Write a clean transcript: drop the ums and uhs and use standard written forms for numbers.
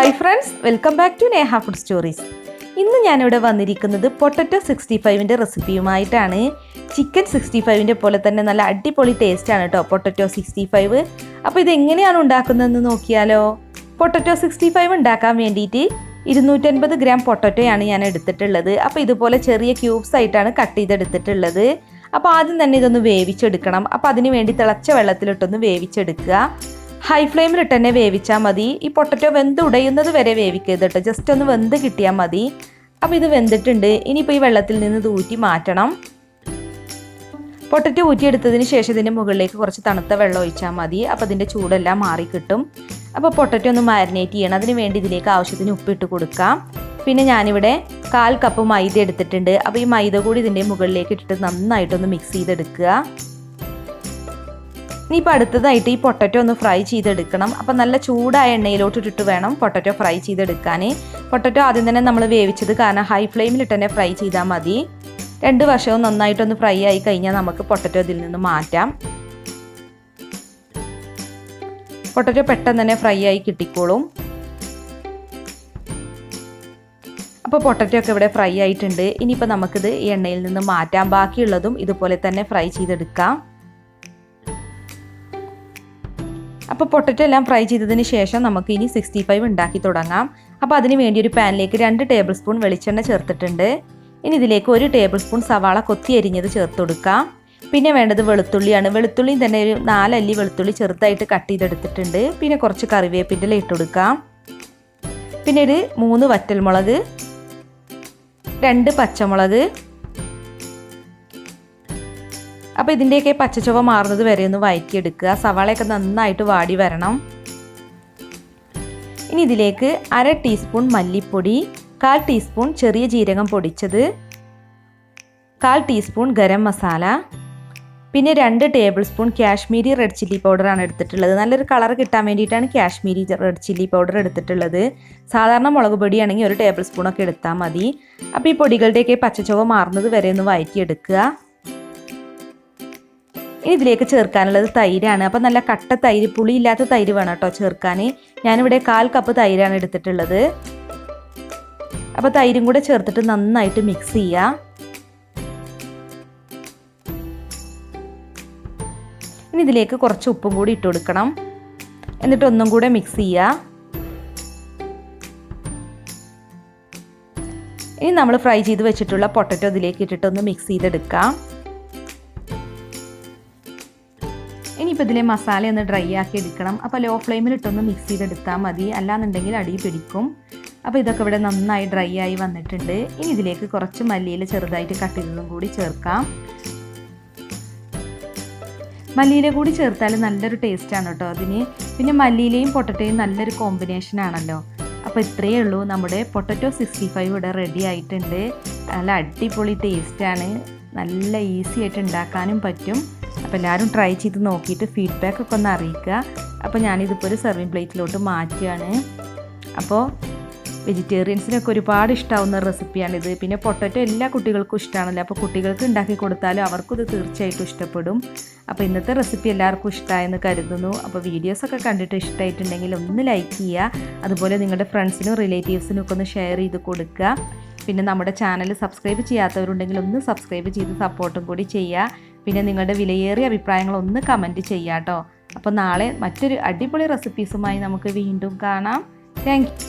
Hi friends, welcome back to Neha food stories. ഇന്ന് ഞാനിവിടെ വന്നിരിക്കുന്നത് പൊട്ടറ്റോ 65ൻ്റെ റെസിപ്പിയുമായിട്ടാണ്. ചിക്കൻ 65ൻ്റെ പോലെ തന്നെ നല്ല അടിപൊളി ടേസ്റ്റാണ് കേട്ടോ പൊട്ടറ്റോ 65. അപ്പോൾ ഇതെങ്ങനെയാണ് ഉണ്ടാക്കുന്നതെന്ന് നോക്കിയാലോ. പൊട്ടറ്റോ 65 ഉണ്ടാക്കാൻ വേണ്ടിയിട്ട് 250 ഗ്രാം പൊട്ടറ്റോയാണ് ഞാൻ എടുത്തിട്ടുള്ളത്. അപ്പോൾ ഇതുപോലെ ചെറിയ ക്യൂബ്സ് ആയിട്ടാണ് കട്ട് ചെയ്തെടുത്തിട്ടുള്ളത്. അപ്പോൾ ആദ്യം തന്നെ ഇതൊന്ന് വേവിച്ചെടുക്കണം. അപ്പോൾ അതിന് വേണ്ടി തിളച്ച വെള്ളത്തിലിട്ടൊന്ന് വേവിച്ചെടുക്കുക. ഹൈ ഫ്ലെയിമിലിട്ട് തന്നെ വേവിച്ചാൽ മതി. ഈ പൊട്ടറ്റോ വെന്ത് ഉടയുന്നത് വരെ വേവിക്കരുത് കേട്ടോ, ജസ്റ്റ് ഒന്ന് വെന്ത് കിട്ടിയാൽ മതി. അപ്പോൾ ഇത് വെന്തിട്ടുണ്ട്. ഇനിയിപ്പോൾ ഈ വെള്ളത്തിൽ നിന്ന് ഇത് ഊറ്റി മാറ്റണം. പൊട്ടറ്റോ ഊറ്റിയെടുത്തതിന് ശേഷം ഇതിൻ്റെ മുകളിലേക്ക് കുറച്ച് തണുത്ത വെള്ളം ഒഴിച്ചാൽ മതി. അപ്പോൾ ഇതിൻ്റെ ചൂടെല്ലാം മാറി കിട്ടും. അപ്പോൾ പൊട്ടറ്റോ ഒന്ന് മാരിനേറ്റ് ചെയ്യണം. അതിന് വേണ്ടി ഇതിലേക്ക് ആവശ്യത്തിന് ഉപ്പിട്ട് കൊടുക്കാം. പിന്നെ ഞാനിവിടെ 1/4 കപ്പ് മൈദ എടുത്തിട്ടുണ്ട്. അപ്പോൾ ഈ മൈദ കൂടി ഇതിൻ്റെ മുകളിലേക്ക് ഇട്ടിട്ട് നന്നായിട്ടൊന്ന് മിക്സ് ചെയ്തെടുക്കുക. ഇനിയിപ്പോൾ അടുത്തതായിട്ട് ഈ പൊട്ടറ്റോ ഒന്ന് ഫ്രൈ ചെയ്തെടുക്കണം. അപ്പോൾ നല്ല ചൂടായ എണ്ണയിലോട്ട് ഇട്ടിട്ട് വേണം പൊട്ടറ്റോ ഫ്രൈ ചെയ്തെടുക്കാൻ. പൊട്ടറ്റോ ആദ്യം തന്നെ നമ്മൾ വേവിച്ചത് കാരണം ഹൈ ഫ്ലെയിമിലിട്ട് തന്നെ ഫ്രൈ ചെയ്താൽ മതി. 2 വശവും നന്നായിട്ടൊന്ന് ഫ്രൈ ആയി കഴിഞ്ഞാൽ നമുക്ക് പൊട്ടറ്റോ ഇതിൽ നിന്ന് മാറ്റാം. പൊട്ടറ്റോ പെട്ടെന്ന് തന്നെ ഫ്രൈ ആയി കിട്ടിക്കോളും. അപ്പോൾ പൊട്ടറ്റോ ഒക്കെ ഇവിടെ ഫ്രൈ ആയിട്ടുണ്ട്. ഇനിയിപ്പോൾ നമുക്കിത് ഈ എണ്ണയിൽ നിന്ന് മാറ്റാം. ബാക്കിയുള്ളതും ഇതുപോലെ തന്നെ ഫ്രൈ ചെയ്തെടുക്കാം. അപ്പോൾ പൊട്ടറ്റോ എല്ലാം ഫ്രൈ ചെയ്തതിന് ശേഷം നമുക്ക് ഇനി 65 ഉണ്ടാക്കി തുടങ്ങാം. അപ്പോൾ അതിന് വേണ്ടി ഒരു പാനിലേക്ക് 2 ടേബിൾ സ്പൂൺ വെളിച്ചെണ്ണ ചേർത്തിട്ടുണ്ട്. ഇനി ഇതിലേക്ക് 1 ടേബിൾ സ്പൂൺ സവാള കൊത്തി അരിഞ്ഞത് ചേർത്ത് കൊടുക്കാം. പിന്നെ വേണ്ടത് വെളുത്തുള്ളിയാണ്. വെളുത്തുള്ളി തന്നെ ഒരു 4 അല്ലി വെളുത്തുള്ളി ചെറുതായിട്ട് കട്ട് ചെയ്തെടുത്തിട്ടുണ്ട്. പിന്നെ കുറച്ച് കറിവേപ്പിൻ്റെ ഇല ഇട്ട് കൊടുക്കാം. പിന്നെ ഒരു 3 വറ്റൽമുളക്, 2 പച്ചമുളക്. അപ്പോൾ ഇതിൻ്റെയൊക്കെ പച്ചച്ചുവ മാറുന്നത് വരെ ഒന്ന് വഴറ്റിയെടുക്കുക. സവാളയൊക്കെ നന്നായിട്ട് വാടി വരണം. ഇനി ഇതിലേക്ക് 1/2 ടീസ്പൂൺ മല്ലിപ്പൊടി, 1/4 ടീസ്പൂൺ ചെറിയ ജീരകം പൊടിച്ചത്, 1/4 ടീസ്പൂൺ ഗരം മസാല, പിന്നെ 2 table spoon Kashmiri red chilli പൗഡറാണ് എടുത്തിട്ടുള്ളത്. നല്ലൊരു കളർ കിട്ടാൻ വേണ്ടിയിട്ടാണ് കാശ്മീരി റെഡ് ചില്ലി പൗഡർ എടുത്തിട്ടുള്ളത്. സാധാരണ മുളക് പൊടിയാണെങ്കിൽ 1 ടേബിൾ സ്പൂണൊക്കെ എടുത്താൽ മതി. അപ്പോൾ ഈ പൊടികളുടെയൊക്കെ പച്ചച്ചുവ മാറുന്നത് വരെ ഒന്ന് വഴറ്റിയെടുക്കുക. ഇനി ഇതിലേക്ക് ചേർക്കാനുള്ളത് തൈരാണ്. അപ്പോൾ നല്ല കട്ട തൈര്, പുളിയില്ലാത്ത തൈര് വേണം കേട്ടോ ചേർക്കാൻ. ഞാനിവിടെ 1/4 കപ്പ് തൈരാണ് എടുത്തിട്ടുള്ളത്. അപ്പോൾ തൈരും കൂടെ ചേർത്തിട്ട് നന്നായിട്ട് മിക്സ് ചെയ്യുക. ഇനി ഇതിലേക്ക് കുറച്ച് ഉപ്പും കൂടി ഇട്ട് കൊടുക്കണം. എന്നിട്ട് ഒന്നും കൂടെ മിക്സ് ചെയ്യുക. ഇനി നമ്മൾ ഫ്രൈ ചെയ്ത് വെച്ചിട്ടുള്ള പൊട്ടറ്റോ ഇതിലേക്ക് ഇട്ടിട്ടൊന്ന് മിക്സ് ചെയ്തെടുക്കാം. ഇനിയിപ്പോൾ ഇതിലെ മസാല ഒന്ന് ഡ്രൈ ആക്കി എടുക്കണം. അപ്പോൾ ലോ ഫ്ലെയിമിലിട്ടൊന്ന് മിക്സ് ചെയ്തെടുത്താൽ മതി, അല്ലാന്നുണ്ടെങ്കിൽ അടി പിടിക്കും. അപ്പോൾ ഇതൊക്കെ ഇവിടെ നന്നായി ഡ്രൈ ആയി വന്നിട്ടുണ്ട്. ഇനി ഇതിലേക്ക് കുറച്ച് മല്ലിയില ചെറുതായിട്ട് കട്ട് ചെയ്തതും കൂടി ചേർക്കാം. മല്ലിയില കൂടി ചേർത്താൽ നല്ലൊരു ടേസ്റ്റാണ് കേട്ടോ അതിന്. പിന്നെ മല്ലിയിലയും പൊട്ടറ്റോയും നല്ലൊരു കോമ്പിനേഷൻ ആണല്ലോ. അപ്പോൾ ഇത്രയേ ഉള്ളൂ, നമ്മുടെ പൊട്ടറ്റോ 65 ഇവിടെ റെഡി ആയിട്ടുണ്ട്. നല്ല അടിപൊളി ടേസ്റ്റാണ്. നല്ല ഈസി ആയിട്ട് ഉണ്ടാക്കാനും പറ്റും. അപ്പോൾ എല്ലാവരും ട്രൈ ചെയ്ത് നോക്കിയിട്ട് ഫീഡ്ബാക്ക് ഒക്കെ ഒന്ന് അറിയിക്കുക. അപ്പോൾ ഞാനിതിപ്പോൾ ഒരു സെർവിങ് പ്ലേറ്റിലോട്ട് മാറ്റുകയാണ്. അപ്പോൾ വെജിറ്റേറിയൻസിനൊക്കെ ഒരുപാട് ഇഷ്ടമാവുന്ന റെസിപ്പിയാണിത്. പിന്നെ പൊട്ടറ്റോ എല്ലാ കുട്ടികൾക്കും ഇഷ്ടമാണല്ലോ. അപ്പോൾ കുട്ടികൾക്ക് ഉണ്ടാക്കി കൊടുത്താലും അവർക്കും ഇത് തീർച്ചയായിട്ടും ഇഷ്ടപ്പെടും. അപ്പോൾ ഇന്നത്തെ റെസിപ്പി എല്ലാവർക്കും ഇഷ്ടമായെന്ന് കരുതുന്നു. അപ്പോൾ വീഡിയോസൊക്കെ കണ്ടിട്ട് ഇഷ്ടമായിട്ടുണ്ടെങ്കിൽ ഒന്ന് ലൈക്ക് ചെയ്യുക. അതുപോലെ നിങ്ങളുടെ ഫ്രണ്ട്സിനും റിലേറ്റീവ്സിനും ഒക്കെ ഒന്ന് ഷെയർ ചെയ്ത് കൊടുക്കുക. പിന്നെ നമ്മുടെ ചാനൽ സബ്സ്ക്രൈബ് ചെയ്യാത്തവരുണ്ടെങ്കിൽ ഒന്ന് സബ്സ്ക്രൈബ് ചെയ്ത് സപ്പോർട്ടും കൂടി ചെയ്യുക. പിന്നെ നിങ്ങളുടെ വിലയേറിയ അഭിപ്രായങ്ങളൊന്ന് കമൻറ്റ് ചെയ്യുക കേട്ടോ. അപ്പോൾ നാളെ മറ്റൊരു അടിപൊളി റെസിപ്പീസുമായി നമുക്ക് വീണ്ടും കാണാം. Thank you.